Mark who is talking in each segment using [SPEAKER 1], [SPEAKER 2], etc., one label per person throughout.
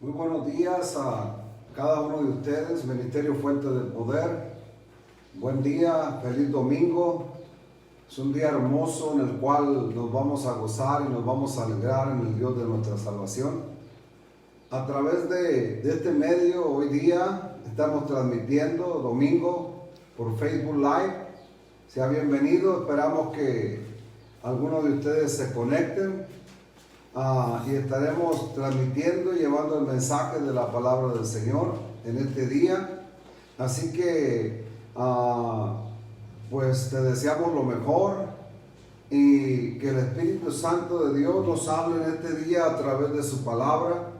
[SPEAKER 1] Muy buenos días a cada uno de ustedes, Ministerio Fuente del Poder. Buen día, feliz domingo. Es un día hermoso en el cual nos vamos a gozar y nos vamos a alegrar en el Dios de nuestra salvación. A través de este medio, hoy día estamos transmitiendo domingo por Facebook Live. Sea bienvenido, esperamos que algunos de ustedes se conecten. Y estaremos transmitiendo y llevando el mensaje de la palabra del Señor en este día. Así que pues te deseamos lo mejor y que el Espíritu Santo de Dios nos hable en este día a través de su palabra,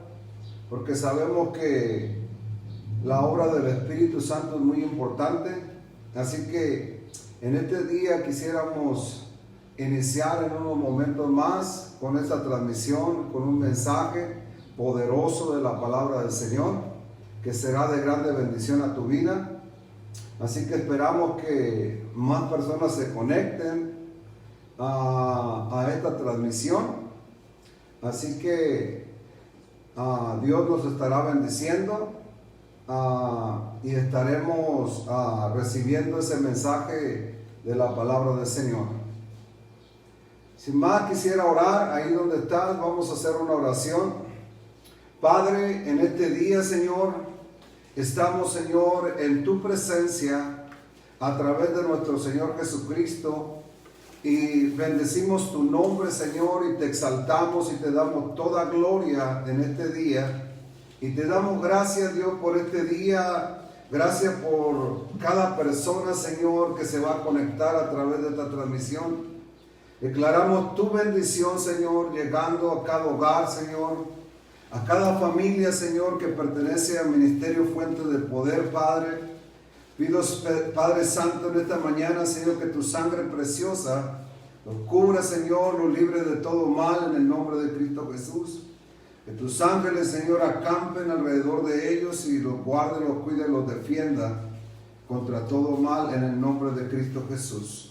[SPEAKER 1] porque sabemos que la obra del Espíritu Santo es muy importante. Así que en este día quisiéramos iniciar en unos momentos más con esta transmisión, con un mensaje poderoso de la palabra del Señor, que será de grande bendición a tu vida. Así que esperamos que más personas se conecten a esta transmisión. Así que Dios nos estará bendiciendo y estaremos recibiendo ese mensaje de la palabra del Señor. Sin más, quisiera orar ahí donde estás. Vamos a hacer una oración. Padre, en este día, Señor, estamos, Señor, en tu presencia a través de nuestro Señor Jesucristo y bendecimos tu nombre, Señor, y te exaltamos y te damos toda gloria en este día. Y te damos gracias, Dios, por este día. Gracias por cada persona, Señor, que se va a conectar a través de esta transmisión. Declaramos tu bendición, Señor, llegando a cada hogar, Señor, a cada familia, Señor, que pertenece al Ministerio Fuente del Poder, Padre. Pido, Padre Santo, en esta mañana, Señor, que tu sangre preciosa los cubra, Señor, los libre de todo mal en el nombre de Cristo Jesús. Que tus ángeles, Señor, acampen alrededor de ellos y los guarden, los cuiden, los defienda contra todo mal en el nombre de Cristo Jesús.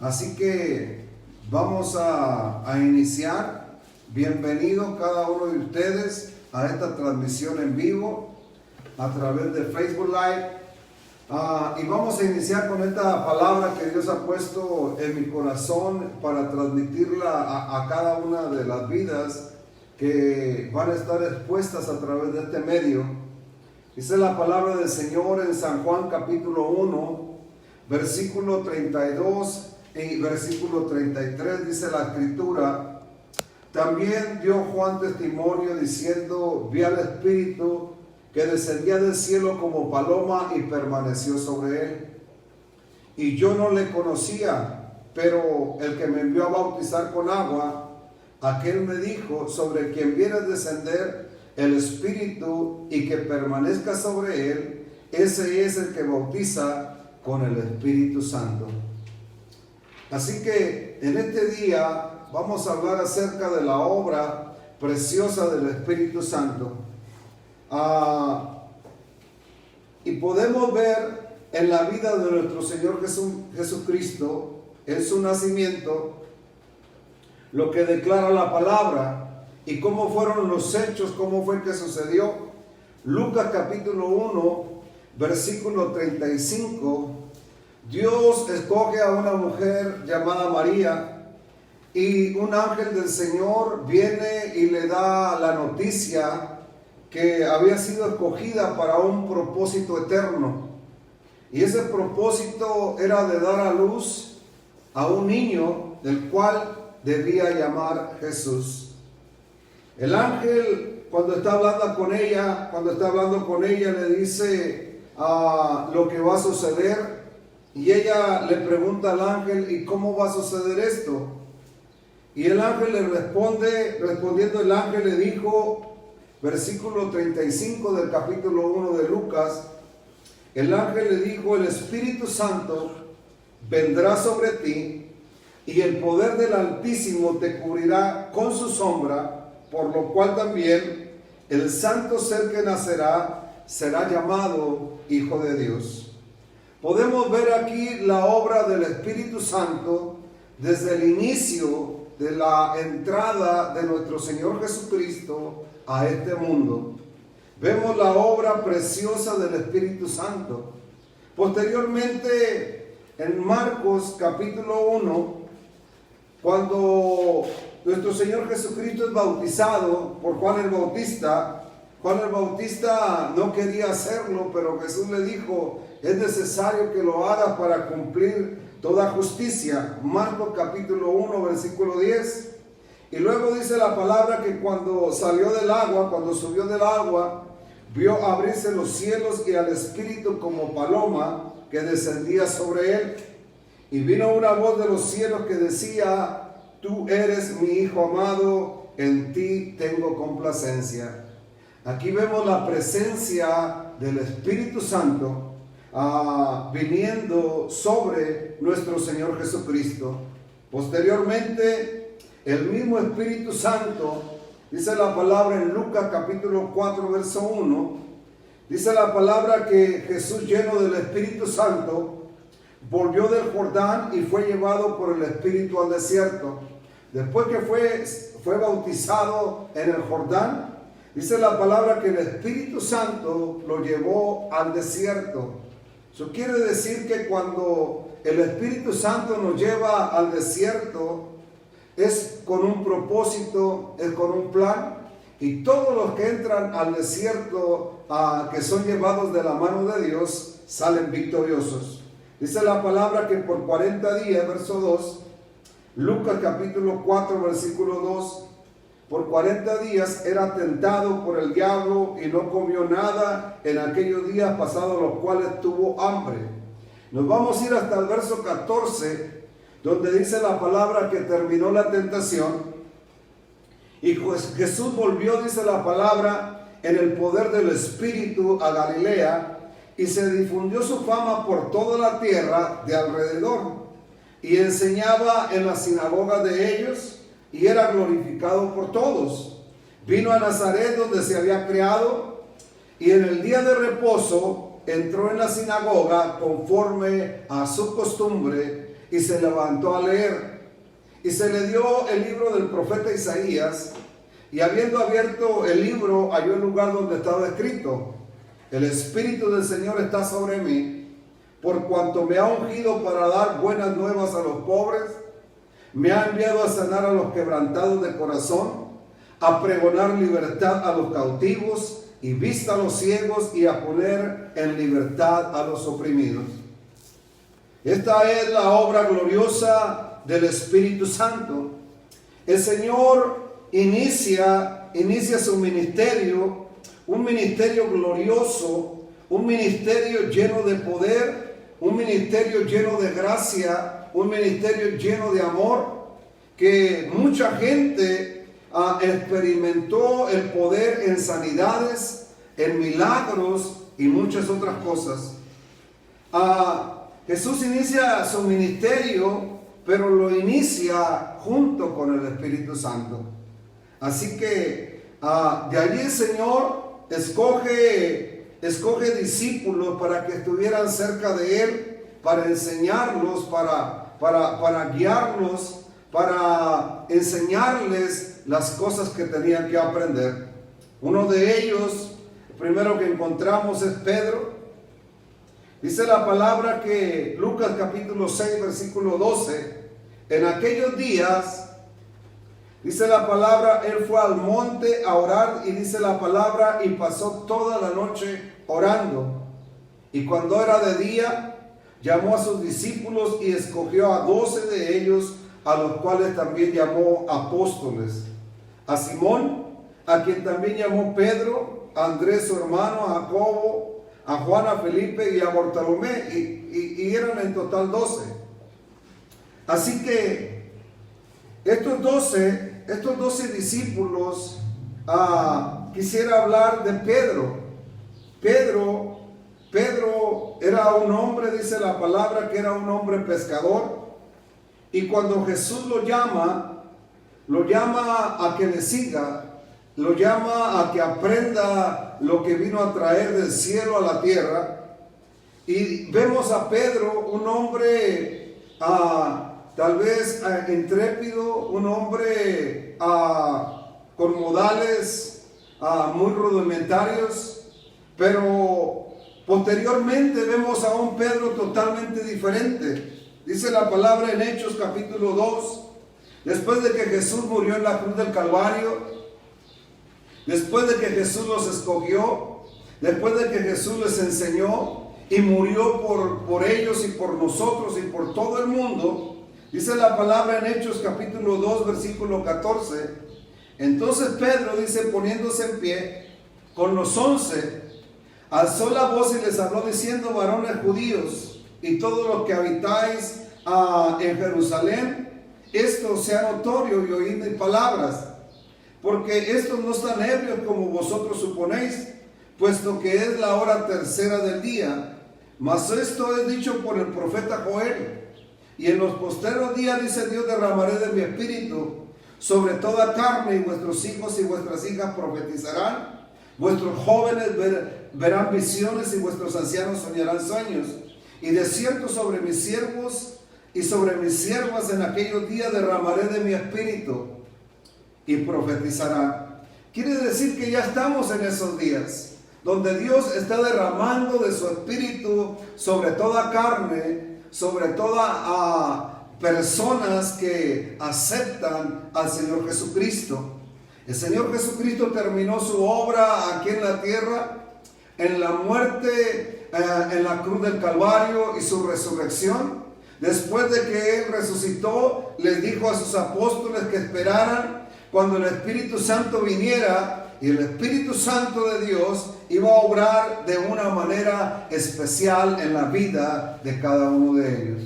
[SPEAKER 1] Así que vamos a iniciar. Bienvenidos cada uno de ustedes a esta transmisión en vivo a través de Facebook Live. Y vamos a iniciar con esta palabra que Dios ha puesto en mi corazón para transmitirla a cada una de las vidas que van a estar expuestas a través de este medio. Dice la palabra del Señor en San Juan capítulo 1, versículo 32 y versículo 33, dice la Escritura: también dio Juan testimonio diciendo, vi al Espíritu que descendía del cielo como paloma y permaneció sobre él. Y yo no le conocía, pero el que me envió a bautizar con agua, aquel me dijo, sobre quien viene a descender el Espíritu y que permanezca sobre él, ese es el que bautiza con el Espíritu Santo. Así que en este día vamos a hablar acerca de la obra preciosa del Espíritu Santo. Y podemos ver en la vida de nuestro Señor Jesucristo, en su nacimiento, lo que declara la palabra y cómo fueron los hechos, cómo fue que sucedió. Lucas capítulo 1, versículo 35. Dios escoge a una mujer llamada María y un ángel del Señor viene y le da la noticia que había sido escogida para un propósito eterno. Y ese propósito era de dar a luz a un niño del cual debía llamar Jesús. El ángel, cuando está hablando con ella, le dice lo que va a suceder. Y ella le pregunta al ángel, ¿y cómo va a suceder esto? Y el ángel le respondiendo el ángel le dijo, versículo 35 del capítulo 1 de Lucas, el ángel le dijo, el Espíritu Santo vendrá sobre ti y el poder del Altísimo te cubrirá con su sombra, por lo cual también el santo ser que nacerá será llamado Hijo de Dios. Podemos ver aquí la obra del Espíritu Santo desde el inicio de la entrada de nuestro Señor Jesucristo a este mundo, vemos la obra preciosa del Espíritu Santo. Posteriormente, en Marcos capítulo 1, cuando nuestro Señor Jesucristo es bautizado por Juan el Bautista no quería hacerlo, pero Jesús le dijo: es necesario que lo hagas para cumplir toda justicia. Marcos capítulo 1, versículo 10. Y luego dice la palabra que cuando subió del agua, vio abrirse los cielos y al Espíritu como paloma que descendía sobre él. Y vino una voz de los cielos que decía: tú eres mi Hijo amado, en ti tengo complacencia. Aquí vemos la presencia del Espíritu Santo viniendo sobre nuestro Señor Jesucristo. Posteriormente, el mismo Espíritu Santo, dice la palabra en Lucas capítulo 4, verso 1, dice la palabra que Jesús, lleno del Espíritu Santo, volvió del Jordán y fue llevado por el Espíritu al desierto. Después que fue bautizado en el Jordán, dice la palabra que el Espíritu Santo lo llevó al desierto. Eso quiere decir que cuando el Espíritu Santo nos lleva al desierto, es con un propósito, es con un plan. Y todos los que entran al desierto, que son llevados de la mano de Dios, salen victoriosos. Dice la palabra que por 40 días, verso 2, Lucas capítulo 4, versículo 2, por 40 días era tentado por el diablo y no comió nada en aquellos días pasados los cuales tuvo hambre. Nos vamos a ir hasta el verso 14, donde dice la palabra que terminó la tentación. Y pues Jesús volvió, dice la palabra, en el poder del Espíritu a Galilea, y se difundió su fama por toda la tierra de alrededor, y enseñaba en las sinagogas de ellos, y era glorificado por todos. Vino a Nazaret, donde se había criado, y en el día de reposo entró en la sinagoga conforme a su costumbre, y se levantó a leer. Y se le dio el libro del profeta Isaías, y habiendo abierto el libro, halló el lugar donde estaba escrito: el Espíritu del Señor está sobre mí, por cuanto me ha ungido para dar buenas nuevas a los pobres, me ha enviado a sanar a los quebrantados de corazón, a pregonar libertad a los cautivos y vista a los ciegos, y a poner en libertad a los oprimidos. Esta es la obra gloriosa del Espíritu Santo. El Señor inicia su ministerio, un ministerio glorioso, un ministerio lleno de poder, un ministerio lleno de gracia, un ministerio lleno de amor, que mucha gente experimentó el poder en sanidades, en milagros y muchas otras cosas. Jesús inicia su ministerio, pero lo inicia junto con el Espíritu Santo. Así que de allí el Señor escoge discípulos para que estuvieran cerca de Él, para enseñarlos, para guiarlos, para enseñarles las cosas que tenían que aprender. Uno de ellos, el primero que encontramos, es Pedro. Dice la palabra que Lucas capítulo 6, versículo 12, en aquellos días, dice la palabra, él fue al monte a orar, y dice la palabra, y pasó toda la noche orando. Y cuando era de día, llamó a sus discípulos y escogió a 12 de ellos, a los cuales también llamó apóstoles: a Simón, a quien también llamó Pedro, a Andrés su hermano, a Jacobo, a Juan, a Felipe y a Bartolomé, y eran en total 12. Así que estos 12 discípulos, quisiera hablar de Pedro. Pedro era un hombre, dice la palabra, que era un hombre pescador, y cuando Jesús lo llama a que le siga, lo llama a que aprenda lo que vino a traer del cielo a la tierra. Y vemos a Pedro, un hombre tal vez intrépido, un hombre con modales muy rudimentarios, pero posteriormente vemos a un Pedro totalmente diferente. Dice la palabra en Hechos capítulo 2, después de que Jesús murió en la cruz del Calvario, después de que Jesús los escogió, después de que Jesús les enseñó y murió por ellos y por nosotros y por todo el mundo, dice la palabra en Hechos capítulo 2 versículo 14, entonces Pedro dice, poniéndose en pie con los 11, alzó la voz y les habló diciendo, varones judíos y todos los que habitáis en Jerusalén, esto sea notorio y oíd mis palabras, porque estos no están ebrios como vosotros suponéis, puesto que es la hora tercera del día, mas esto es dicho por el profeta Joel, y en los posteros días, dice Dios, derramaré de mi espíritu sobre toda carne, y vuestros hijos y vuestras hijas profetizarán, vuestros jóvenes verán visiones y vuestros ancianos soñarán sueños. Y de cierto sobre mis siervos y sobre mis siervas en aquellos días derramaré de mi espíritu y profetizarán. Quiere decir que ya estamos en esos días donde Dios está derramando de su espíritu sobre toda carne, sobre todas personas que aceptan al Señor Jesucristo. El Señor Jesucristo terminó su obra aquí en la tierra, en la muerte, en la cruz del Calvario y su resurrección. Después de que Él resucitó, les dijo a sus apóstoles que esperaran cuando el Espíritu Santo viniera, y el Espíritu Santo de Dios iba a obrar de una manera especial en la vida de cada uno de ellos.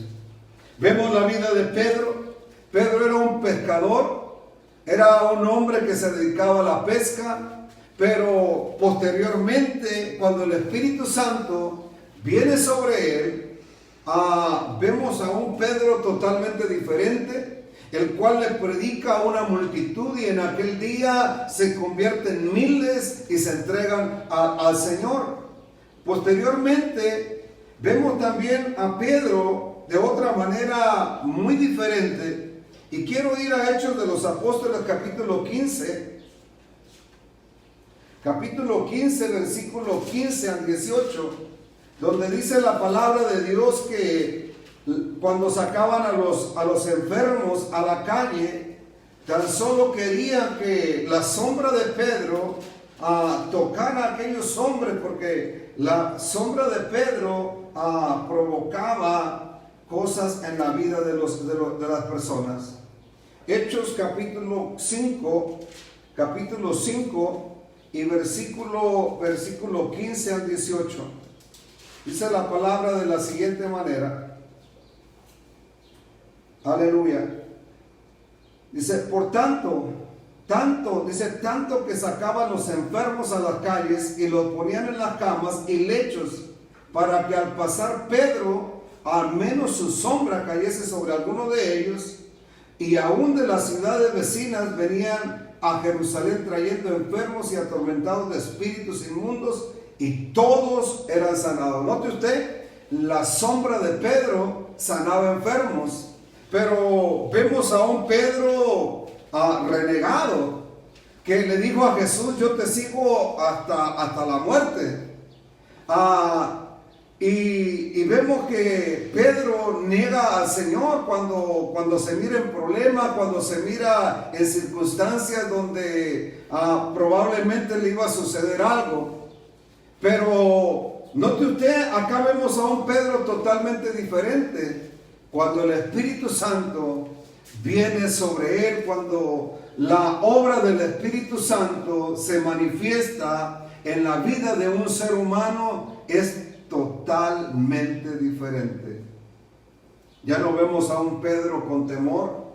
[SPEAKER 1] Vemos la vida de Pedro. Pedro era un pescador, era un hombre que se dedicaba a la pesca, pero posteriormente, cuando el Espíritu Santo viene sobre él, vemos a un Pedro totalmente diferente, el cual le predica a una multitud y en aquel día se convierten miles y se entregan al Señor. Posteriormente, vemos también a Pedro de otra manera muy diferente, y quiero ir a Hechos de los Apóstoles capítulo 15, versículo 15 al 18, donde dice la palabra de Dios que cuando sacaban a los enfermos a la calle, tan solo querían que la sombra de Pedro tocara a aquellos hombres, porque la sombra de Pedro provocaba cosas en la vida de las personas. Hechos capítulo 5 y versículo 15 al 18. Dice la palabra de la siguiente manera. Aleluya. Dice, por tanto que sacaban los enfermos a las calles y los ponían en las camas y lechos, para que al pasar Pedro, al menos su sombra cayese sobre alguno de ellos, y aún de las ciudades vecinas venían a Jerusalén trayendo enfermos y atormentados de espíritus inmundos, y todos eran sanados. Note usted, la sombra de Pedro sanaba enfermos, pero vemos a un Pedro renegado, que le dijo a Jesús, yo te sigo hasta la muerte. Y vemos que Pedro niega al Señor cuando se mira en problemas, cuando se mira en circunstancias donde probablemente le iba a suceder algo. Pero note usted, acá vemos a un Pedro totalmente diferente. Cuando el Espíritu Santo viene sobre él, cuando la obra del Espíritu Santo se manifiesta en la vida de un ser humano, es totalmente diferente. Ya no vemos a un Pedro con temor,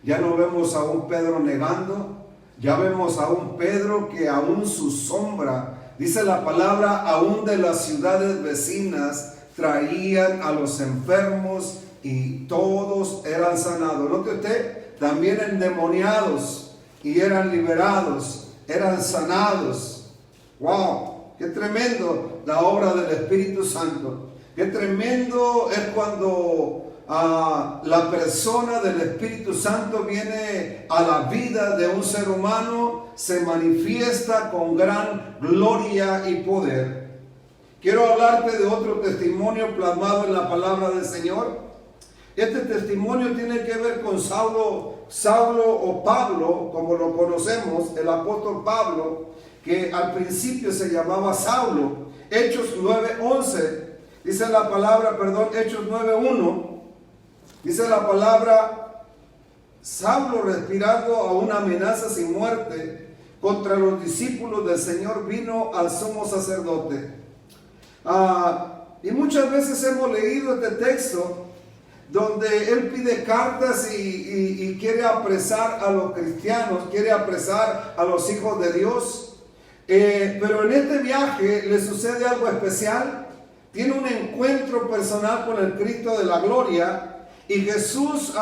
[SPEAKER 1] ya no vemos a un Pedro negando, ya vemos a un Pedro que aún su sombra, dice la palabra, aún de las ciudades vecinas traían a los enfermos y todos eran sanados. Note usted, también endemoniados y eran liberados, eran sanados. ¡Wow! ¡Qué tremendo la obra del Espíritu Santo! ¡Qué tremendo es cuando la persona del Espíritu Santo viene a la vida de un ser humano, se manifiesta con gran gloria y poder. Quiero hablarte de otro testimonio plasmado en la palabra del Señor. Este testimonio tiene que ver con Saulo o Pablo, como lo conocemos, el apóstol Pablo, que al principio se llamaba Saulo. Hechos 9:11, dice la palabra, Hechos 9:1. Dice la palabra, Saulo, respirando a una amenaza sin muerte contra los discípulos del Señor, vino al sumo sacerdote. Y muchas veces hemos leído este texto donde él pide cartas y quiere apresar a los cristianos, quiere apresar a los hijos de Dios. Pero en este viaje le sucede algo especial. Tiene un encuentro personal con el Cristo de la gloria. Y Jesús,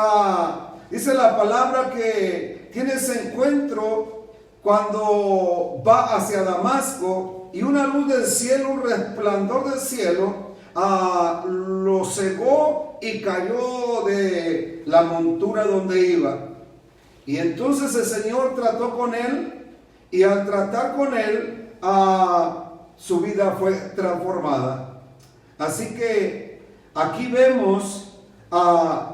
[SPEAKER 1] dice la palabra que tiene ese encuentro cuando va hacia Damasco, y una luz del cielo, un resplandor del cielo, lo cegó y cayó de la montura donde iba. Y entonces el Señor trató con él, y al tratar con él, su vida fue transformada. Así que aquí vemos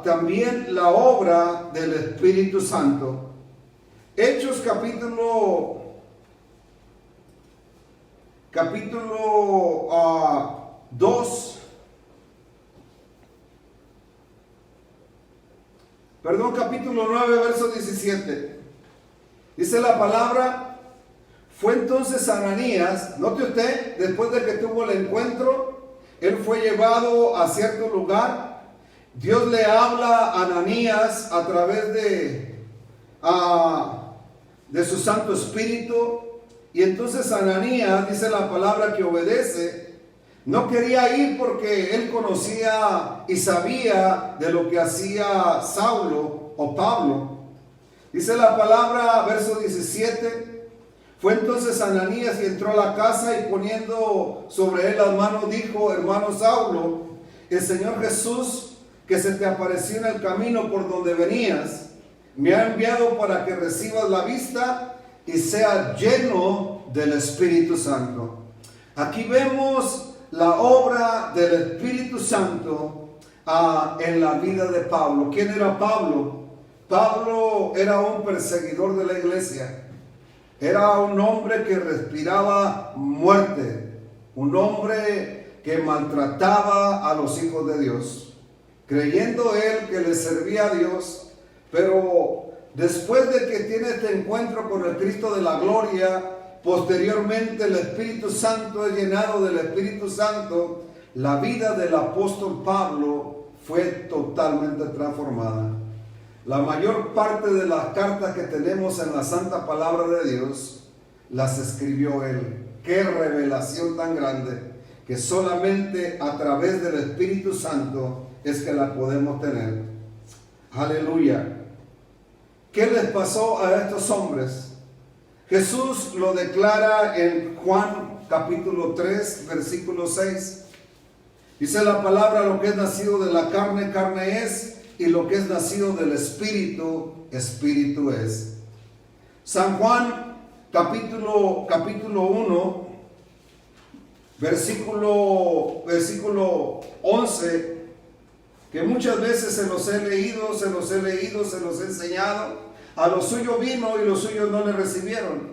[SPEAKER 1] también la obra del Espíritu Santo. Hechos capítulo 2, capítulo 9, verso 17. Dice la palabra, fue entonces Ananías, note usted, después de que tuvo el encuentro, él fue llevado a cierto lugar. Dios le habla a Ananías a través de su Santo Espíritu, y entonces Ananías, dice la palabra, que obedece. No quería ir porque él conocía y sabía de lo que hacía Saulo o Pablo. Dice la palabra, verso 17, fue entonces Ananías y entró a la casa, y poniendo sobre él las manos dijo, hermano Saulo, el Señor Jesús, que se te apareció en el camino por donde venías, me ha enviado para que recibas la vista y seas lleno del Espíritu Santo. Aquí vemos la obra del Espíritu Santo en la vida de Pablo. ¿Quién era Pablo? Pablo era un perseguidor de la iglesia. Era un hombre que respiraba muerte, un hombre que maltrataba a los hijos de Dios, creyendo él que le servía a Dios. Pero después de que tiene este encuentro con el Cristo de la gloria, posteriormente el Espíritu Santo es llenado del Espíritu Santo. La vida del apóstol Pablo fue totalmente transformada. La mayor parte de las cartas que tenemos en la santa palabra de Dios las escribió él. Qué revelación tan grande, que solamente a través del Espíritu Santo es que la podemos tener. Aleluya. ¿Qué les pasó a estos hombres? Jesús lo declara en Juan capítulo 3, versículo 6. Dice la palabra, lo que es nacido de la carne, carne es, y lo que es nacido del Espíritu, Espíritu es. San Juan capítulo 1, versículo 11, que muchas veces se los he leído, se los he enseñado. A los suyos vino y los suyos no le recibieron.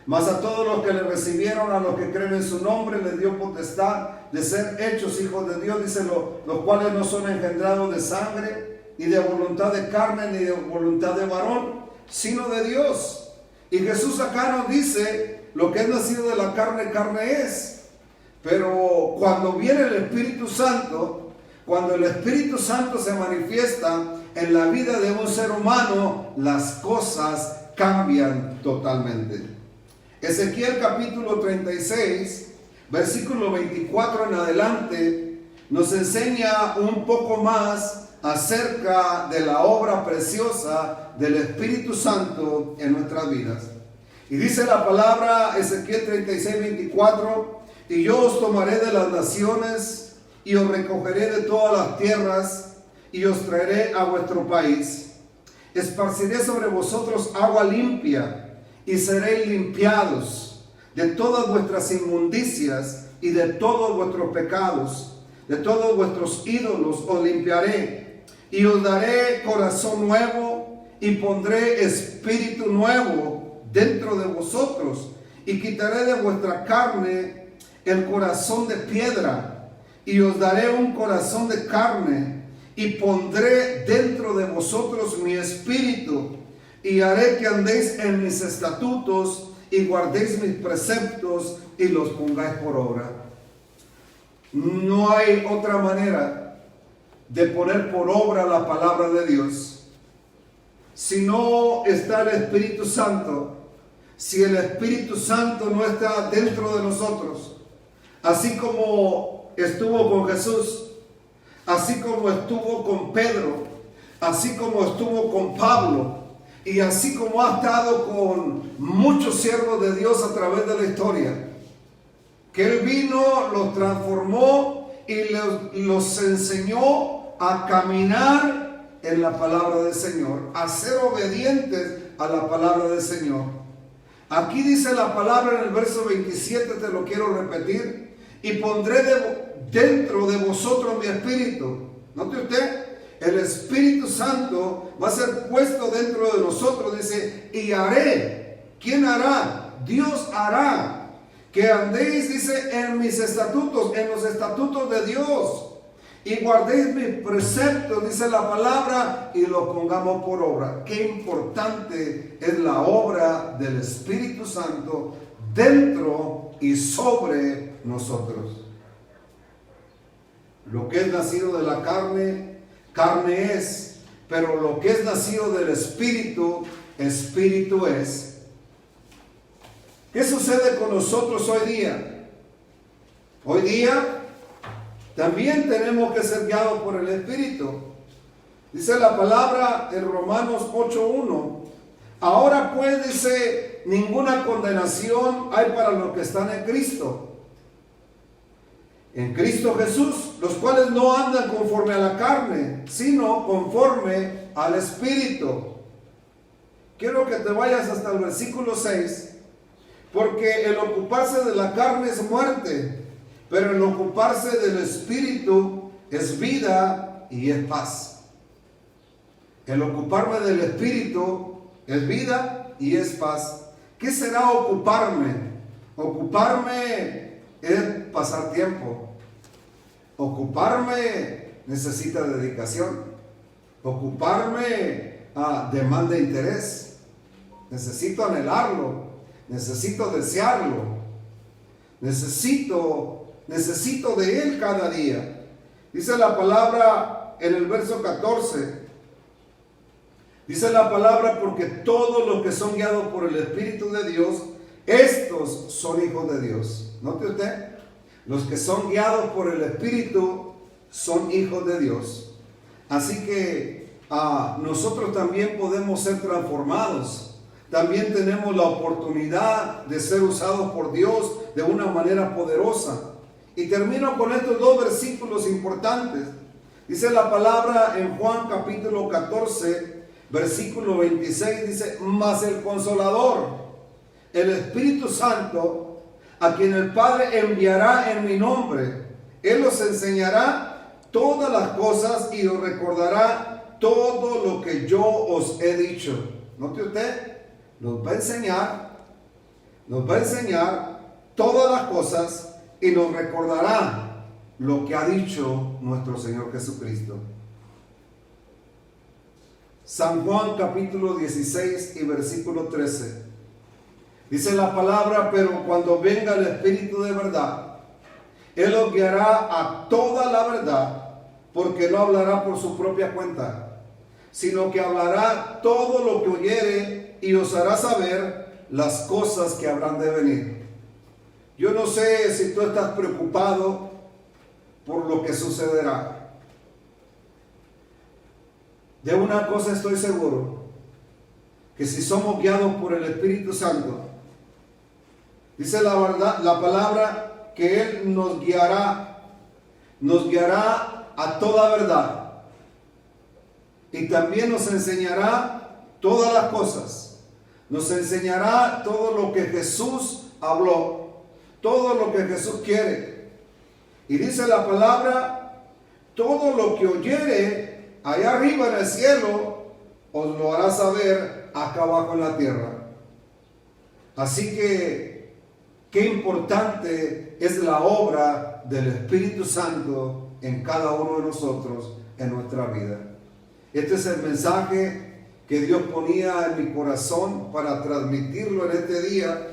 [SPEAKER 1] Mas a todos los que le recibieron, a los que creen en su nombre, les dio potestad de ser hechos hijos de Dios. Dice, los cuales no son engendrados de sangre, ni de voluntad de carne, ni de voluntad de varón, sino de Dios. Y Jesús acá nos dice, lo que es nacido de la carne, carne es. Pero cuando viene el Espíritu Santo, cuando el Espíritu Santo se manifiesta en la vida de un ser humano, las cosas cambian totalmente. Ezequiel capítulo 36, versículo 24 en adelante, nos enseña un poco más acerca de la obra preciosa del Espíritu Santo en nuestras vidas. Y dice la palabra, Ezequiel 36, 24, y yo os tomaré de las naciones y os recogeré de todas las tierras
[SPEAKER 2] y os traeré a vuestro país. Esparciré sobre vosotros agua limpia y seréis limpiados de todas vuestras inmundicias y de todos vuestros pecados. De todos vuestros ídolos os limpiaré y os daré corazón nuevo y pondré espíritu nuevo dentro de vosotros y quitaré de vuestra carne el corazón de piedra y os daré un corazón de carne y pondré dentro de vosotros mi espíritu y haré que andéis en mis estatutos y guardéis mis preceptos y los pongáis por obra. No hay otra manera de poner por obra la palabra de Dios. Si no está el Espíritu Santo, si el Espíritu Santo no está dentro de nosotros, así como estuvo con Jesús, así como estuvo con Pedro, así como estuvo con Pablo, y así como ha estado con muchos siervos de Dios a través de la historia, que Él vino, los transformó y los enseñó a caminar en la palabra del Señor, a ser obedientes a la palabra del Señor. Aquí dice la palabra en el verso 27, te lo quiero repetir, y pondré dentro de vosotros mi espíritu. Note usted, el Espíritu Santo va a ser puesto dentro de nosotros, dice, y haré. ¿Quién hará? Dios hará. Que andéis, dice, en mis estatutos, en los estatutos de Dios, y guardéis mis preceptos, dice la palabra, y los pongamos por obra. Qué importante es la obra del Espíritu Santo dentro y sobre nosotros. Lo que es nacido de la carne, carne es, pero lo que es nacido del Espíritu, Espíritu es. ¿Qué sucede con nosotros hoy día? Hoy día también tenemos que ser guiados por el Espíritu. Dice la palabra en Romanos 8:1. Ahora pues, dice, ninguna condenación hay para los que están en Cristo. En Cristo Jesús, los cuales no andan conforme a la carne, sino conforme al Espíritu. Quiero que te vayas hasta el versículo 6. Porque el ocuparse de la carne es muerte, pero el ocuparse del Espíritu es vida y es paz. El ocuparme del Espíritu es vida y es paz. ¿Qué será ocuparme? Ocuparme es pasar tiempo. Ocuparme necesita dedicación. Ocuparme demanda interés. Necesito anhelarlo. Necesito desearlo. Necesito de Él cada día. Dice la palabra en el verso 14. Dice la palabra, porque todos los que son guiados por el Espíritu de Dios, estos son hijos de Dios. Note usted, los que son guiados por el Espíritu son hijos de Dios. Así que nosotros también podemos ser transformados. También tenemos la oportunidad de ser usados por Dios de una manera poderosa. Y termino con estos dos versículos importantes. Dice la palabra en Juan capítulo 14, versículo 26, dice, mas el Consolador, el Espíritu Santo, a quien el Padre enviará en mi nombre, Él os enseñará todas las cosas y os recordará todo lo que yo os he dicho. Note usted, nos va a enseñar todas las cosas y nos recordará lo que ha dicho nuestro Señor Jesucristo. San Juan capítulo 16 y versículo 13. Dice la palabra, pero cuando venga el Espíritu de verdad, Él os guiará a toda la verdad, porque no hablará por su propia cuenta, sino que hablará todo lo que oyere y os hará saber las cosas que habrán de venir. Yo no sé si tú estás preocupado por lo que sucederá. De una cosa estoy seguro, que si somos guiados por el Espíritu Santo, dice la verdad, la palabra, que Él nos guiará a toda verdad. y también nos enseñará todas las cosas. Nos enseñará todo lo que Jesús habló, todo lo que Jesús quiere. Y dice la palabra, todo lo que oyere allá arriba en el cielo, os lo hará saber acá abajo en la tierra. Así que, qué importante es la obra del Espíritu Santo en cada uno de nosotros, en nuestra vida. Este es el mensaje que Dios ponía en mi corazón para transmitirlo en este día.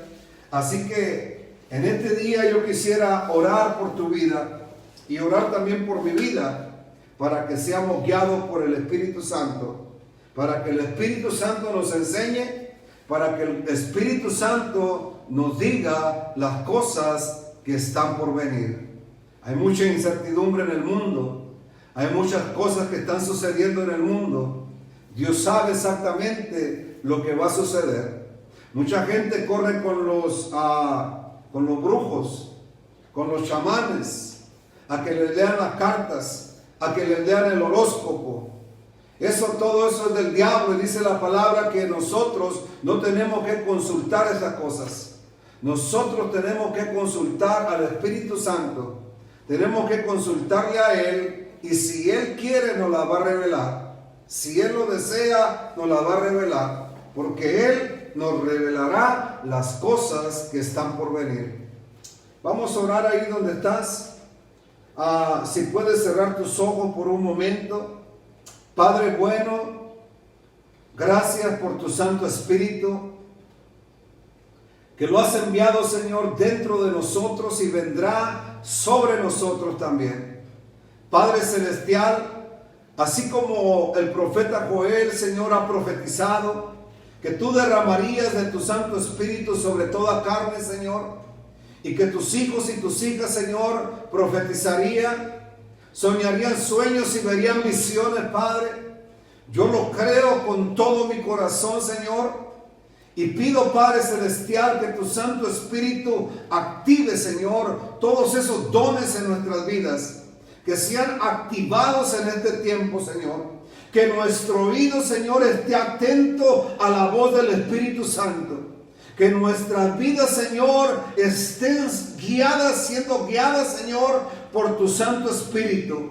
[SPEAKER 2] Así que en este día yo quisiera orar por tu vida y orar también por mi vida, para que seamos guiados por el Espíritu Santo, para que el Espíritu Santo nos enseñe, para que el Espíritu Santo nos diga las cosas que están por venir. Hay mucha incertidumbre en el mundo, hay muchas cosas que están sucediendo en el mundo. Dios sabe exactamente lo que va a suceder. Mucha gente corre con los brujos, con los chamanes, a que les lean las cartas, a que les lean el horóscopo. Todo eso es del diablo, y dice la palabra que nosotros no tenemos que consultar esas cosas. Nosotros tenemos que consultar al Espíritu Santo. Tenemos que consultarle a Él, y si Él quiere nos la va a revelar. Si Él lo desea, nos la va a revelar, porque Él nos revelará las cosas que están por venir. Vamos a orar ahí donde estás. Si puedes cerrar tus ojos por un momento. Padre bueno, gracias por tu Santo Espíritu, que lo has enviado, Señor, dentro de nosotros y vendrá sobre nosotros también. Padre Celestial, así como el profeta Joel, Señor, ha profetizado que tú derramarías de tu Santo Espíritu sobre toda carne, Señor, y que tus hijos y tus hijas, Señor, profetizarían, soñarían sueños y verían visiones, Padre. Yo lo creo con todo mi corazón, Señor, y pido, Padre Celestial, que tu Santo Espíritu active, Señor, todos esos dones en nuestras vidas, que sean activados en este tiempo, Señor. Que nuestro oído, Señor, esté atento a la voz del Espíritu Santo. Que nuestras vidas, Señor, estén guiadas, siendo guiadas, Señor, por tu Santo Espíritu.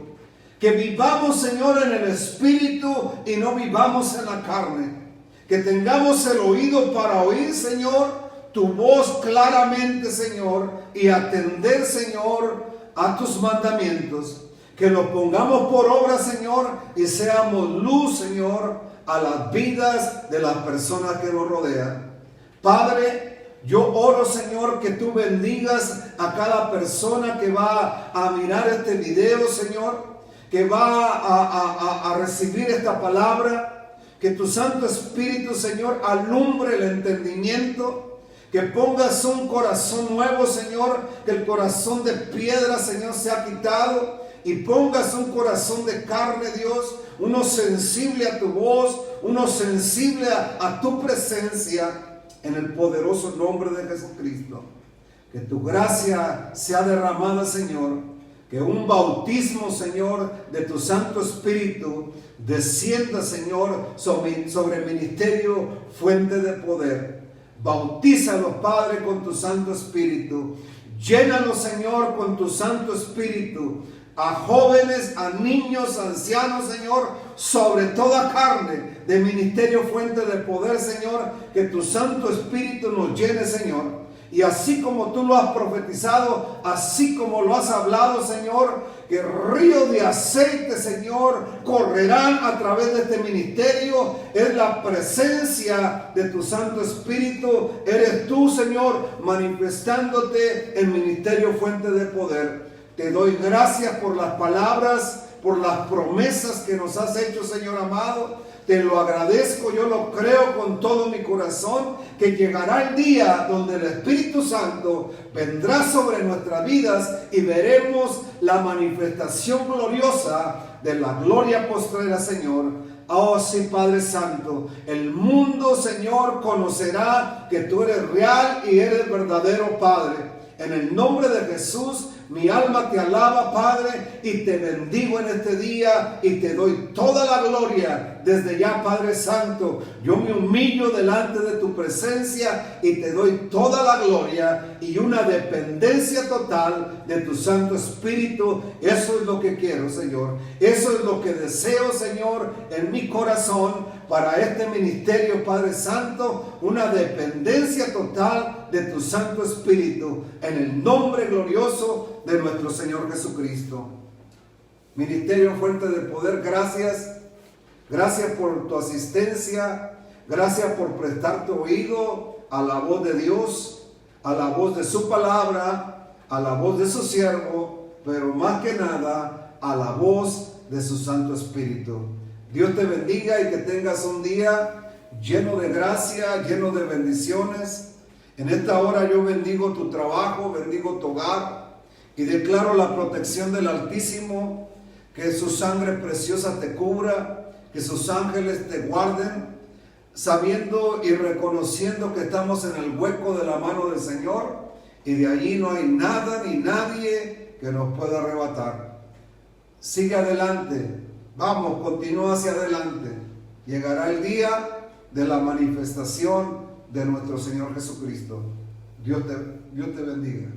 [SPEAKER 2] Que vivamos, Señor, en el Espíritu y no vivamos en la carne. Que tengamos el oído para oír, Señor, tu voz claramente, Señor, y atender, Señor, a tus mandamientos. Que lo pongamos por obra, Señor, y seamos luz, Señor, a las vidas de las personas que nos rodean. Padre, yo oro, Señor, que tú bendigas a cada persona que va a mirar este video, Señor, que va a recibir esta palabra, que tu Santo Espíritu, Señor, alumbre el entendimiento, que pongas un corazón nuevo, Señor, que el corazón de piedra, Señor, sea quitado, y pongas un corazón de carne, Dios, uno sensible a tu voz, uno sensible a tu presencia, en el poderoso nombre de Jesucristo. Que tu gracia sea derramada, Señor. Que un bautismo, Señor, de tu Santo Espíritu descienda, Señor, sobre el ministerio Fuente de Poder. Bautízalos, Padre, con tu Santo Espíritu. Llénalos, Señor, con tu Santo Espíritu. A jóvenes, a niños, a ancianos, Señor, sobre toda carne, de ministerio Fuente de Poder, Señor, que tu Santo Espíritu nos llene, Señor. Y así como tú lo has profetizado, así como lo has hablado, Señor, que ríos de aceite, Señor, correrán a través de este ministerio. Es la presencia de tu Santo Espíritu. Eres tú, Señor, manifestándote en ministerio Fuente de Poder. Te doy gracias por las palabras, por las promesas que nos has hecho, Señor amado. Te lo agradezco, yo lo creo con todo mi corazón, que llegará el día donde el Espíritu Santo vendrá sobre nuestras vidas y veremos la manifestación gloriosa de la gloria postrera, Señor. Oh sí, Padre Santo, el mundo, Señor, conocerá que tú eres real y eres verdadero, Padre. En el nombre de Jesús, Mi alma te alaba, Padre, y te bendigo en este día y te doy toda la gloria desde ya, Padre Santo. Yo me humillo delante de tu presencia y te doy toda la gloria y una dependencia total de tu Santo Espíritu. Eso es lo que quiero, Señor. Eso es lo que deseo, Señor, en mi corazón para este ministerio, Padre Santo. Una dependencia total de tu Santo Espíritu, en el nombre glorioso de nuestro Señor Jesucristo. Ministerio Fuente de Poder, gracias. Gracias por tu asistencia. Gracias por prestar tu oído a la voz de Dios, a la voz de su palabra, a la voz de su siervo, pero más que nada a la voz de su Santo Espíritu. Dios te bendiga y que tengas un día lleno de gracia, lleno de bendiciones. En esta hora yo bendigo tu trabajo, bendigo tu hogar y declaro la protección del Altísimo, que su sangre preciosa te cubra, que sus ángeles te guarden, sabiendo y reconociendo que estamos en el hueco de la mano del Señor y de allí no hay nada ni nadie que nos pueda arrebatar. Sigue adelante, vamos, continúa hacia adelante. Llegará el día de la manifestación de nuestro Señor Jesucristo. Dios te bendiga.